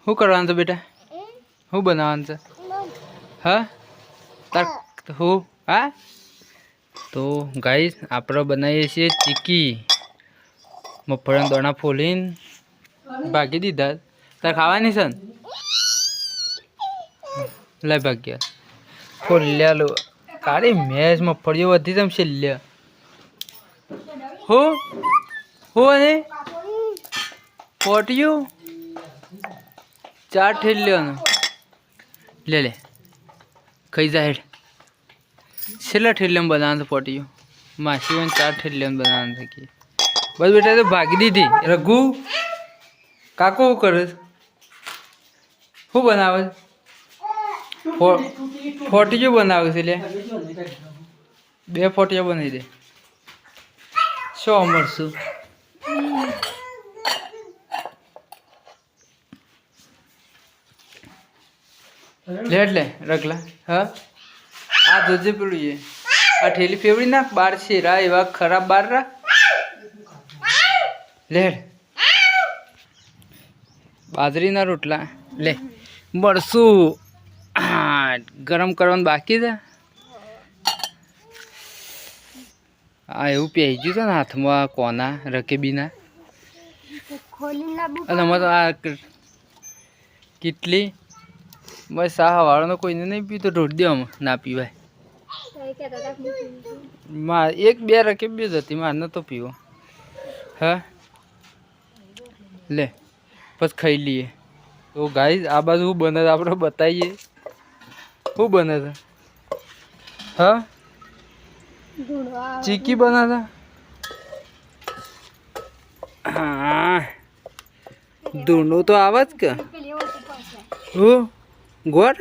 શું કરવાનું છે બેટા? શું બનાવવાનું છે? હા તાર હું હા તો ગાઈસ આપણે બનાવીએ છીએ ચીકી. મગફળીના દાણા ફોલીને ભાગી દીધા. તાર ખાવાની છે ને? લઈ ભાગ્યા ફોલ્યા લો કાળી મેચ મગફળીઓ વધી તેમ છેલ્લે હું અને પોટિયું 4 ઠેલ્યાનો લે લે ખાઈ જા હેડ. છેલ્લા ઠેલ્યામાં બનાવવાનું પોટિયું માસી 4 ઠેલ્યામાં બનાવવાનું થકી બસ બેટા તો ભાગી દીધી. રઘુ કાકો શું કરે? શું બનાવે? ફોટિયું બનાવે છે લે. 2 ફોટિયા બનાવી દે. શું મળશું? લેટ લે રગલા. હા આ જોજે પેલું એ આ ઠેલી ફેવડી નાખ. બાર છે રા એવા ખરાબ બાર રા લેડ. બાજરીના રોટલા લે. મળશું ગરમ કરવાનું બાકી છે. હા એવું પહેરી ગયું છે ને હાથમાં કોના રકેબીના. અને અમારે તો આ કેટલી બસ સાહ વાળાનો કોઈને નહીં પીતો ઢોળ દે આમાં ના પીવાય. 1-2 રકેબી જ હતી મારે નતો પીવો. હા લે બસ ખાઈ લઈએ. તો ગાઈસ આ બાજુ શું બને છે આપણે બતાવીએ. શું બને છે? હા ચીકી બને છે. હા ધૂણો તો આવે જ કે હું ગોળ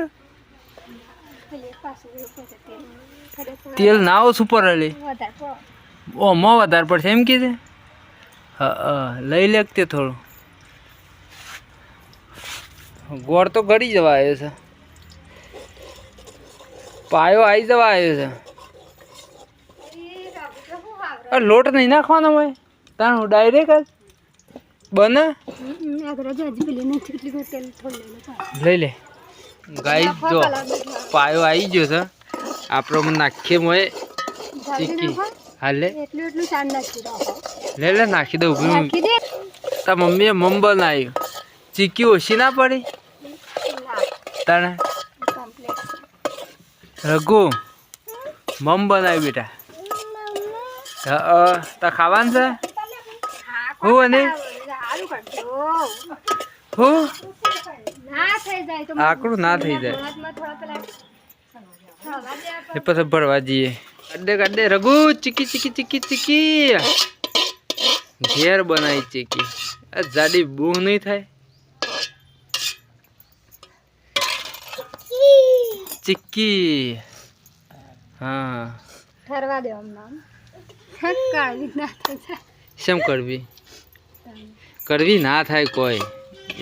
તેલ ના ઓછું પડે ઓમાં વધારે પડશે એમ કીધે. હા લઈ લે તે થોડું. ગોળ તો ગળી જવા આવ્યો છે. પાયો આવી જવા આવ્યો છે. લોટ નહીં નાખવાનો હોય તાણ ડાયરેક્ટ બને. લઈ લે ગાઈ જો પાયો આવી ગયો છે આપણો નાખીએ મોય ચીકી. હા લે લે લે નાખી દઉં. તાર મમ્મીએ મમ બનાવ્યું ચીકી ઓછી ના પડી તને. રઘુ મમ બનાવ્યું બેટા. હા તા ખાવાનું છે હું અને હું આકડું ના થઈ જાય એ પછી ભરવા જઈએ. કાઢે કાઢે રઘુ ચીકી ચીકી ચીકી ચીકી ઘેર બનાવી ચીકી. જાડી બૂહ નહીં થાય. ચીકી હા ઠરવા દે શેમ કરવી કરવી ના થાય કોઈ.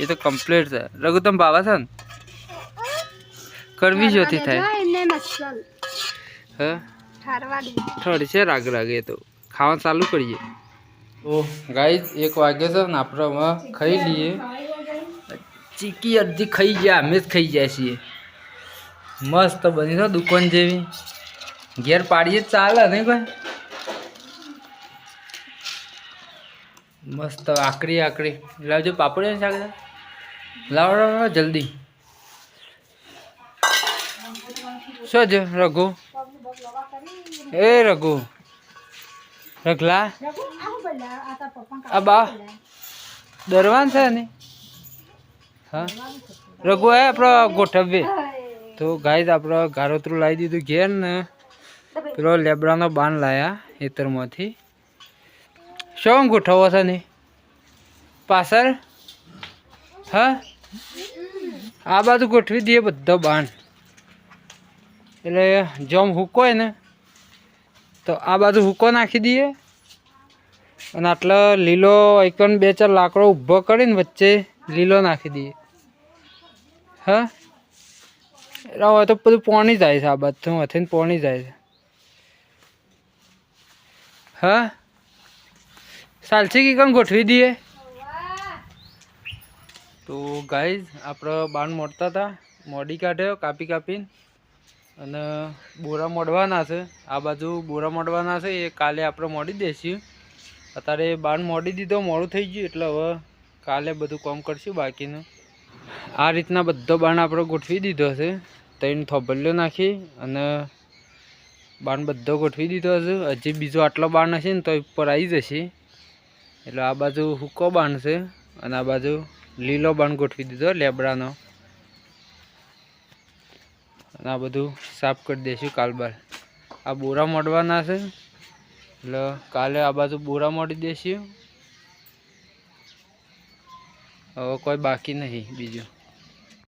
એ તો કમ્પ્લીટ છે. રઘુ તમે ભાવા છે ને કરવી જોતી થાય. હા થોડી છે રાગ લાગે તો ખાવાનું ચાલુ કરીએ. તો ગાઈસ 1 વાગે છે ને આપણે ખાઈ લઈએ. ચીકી અડધી ખાઈ ગયા અમે જ ખાઈ જાય છીએ. મસ્ત બની છે દુકાન જેવી. ઘેર પાડીએ ચાલે નહીં ભાઈ. મસ્ત આકડી આકડી લાવજો પાપડ શાક લાવ જલ્દી. શું છે રઘુ? એ રઘુ રગલા આ બા દરવાન છે ને. હા રઘુ હે આપણો ગોઠવીએ. તો ગાઈસ આપણે ગારોતરું લાવી દીધું ઘેર ને પેલો લેબડાનો બાન લાયા ખેતરમાંથી. શું ગોઠવો છે ને પાછળ? હા આ બાજુ ગોઠવી દઈએ બધો બાન. એટલે જમ હૂકો હોય ને તો આ બાજુ હૂકો નાખી દઈએ અને આટલો લીલો એકન 2-4 લાકડો ઊભો કરીને વચ્ચે લીલો નાખી દઈએ. હા એટલે હવે તો બધું પાણી જાય છે. આ બધું હથીને પાણી જાય છે. હા ચાલશે કે કમ ગોઠવી દઈએ. તો ગાઈઝ આપણે બાણ મોડતા હતા, મોડી કાઢ્યો કાપી કાપીને, અને બોરા મોડવાના છે. આ બાજુ બોરા મોડવાના છે, એ કાલે આપણે મોડી દઈશું. અત્યારે બાણ મોડી દીધો, મોડું થઈ ગયું એટલે હવે કાલે બધું કામ કરશું બાકીનું. આ રીતના બધો બાણ આપણે ગોઠવી દીધો છે. 3 થોભલીઓ નાખી અને બાણ બધો ગોઠવી દીધો છે. હજી બીજો આટલો બાણ હશે ને તો ઉપર આવી જશે. એટલે આ બાજુ હુકો બાણ છે અને આ બાજુ લીલો બાણ ગોઠવી દીધો લેબડાનો. અને આ બધું સાફ કરી દઈશું કાલબાર. આ બોરા મોડવાના છે એટલે કાલે આ બાજુ બોરા મોડી દઈશું. હવે કોઈ બાકી નહીં બીજું.